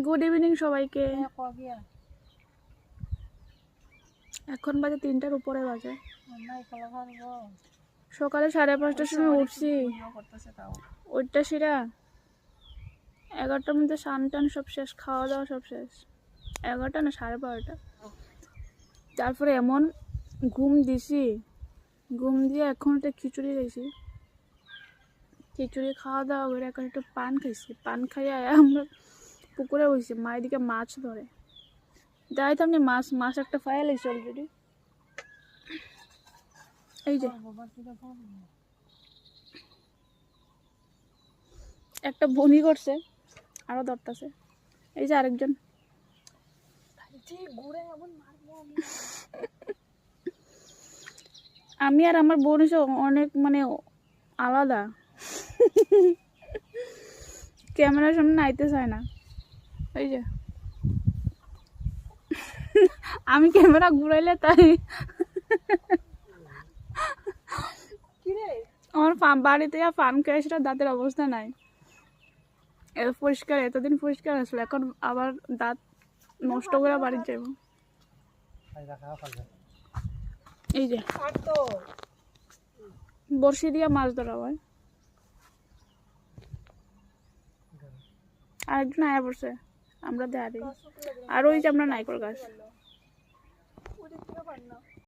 Good evening সবাইকে। এখন বাজে 3টার উপরে বাজে। সকালে 5:30টার সময় উঠছি, ওইটা সেরা 11টার মধ্যে স্নান টান সব শেষ, খাওয়া দাওয়া সব শেষ। 11টা না 12:30। তারপরে এমন ঘুম দিছি, ঘুম দিয়ে এখন একটা খিচুড়ি খাইছি, খিচুড়ি খাওয়া দাওয়া করে এখন একটু পান খাইছি। পান খাইয়ে আমরা পুকুরে বসছি, মা এদিকে মাছ ধরে। যাই তো আপনি মাছ একটা ফায়াল হয়েছে অলরেডি। এই যে একটা বনি করছে, আরো ধরতেছে। এই যে আরেকজন। আমি আর আমার বোন এসে অনেক মানে আলাদা। ক্যামেরার সামনে আইতে চায় না। এই যে আমি ক্যামেরা ঘুরাইলে তাই আমার বাড়িতে যা ফান খেয়ে সেটা দাঁতের অবস্থা নাই। এত পরিষ্কার, এতদিন পরিষ্কার আসলে এখন আবার দাঁত নষ্ট করে বাড়ির যাব। এই যে বড়শি দিয়ে মাছ ধরা হয়। আরেকজন আয়া পড়ছে, আমরা দেখারি। আর ওই যে আমরা নাইকল গাছ।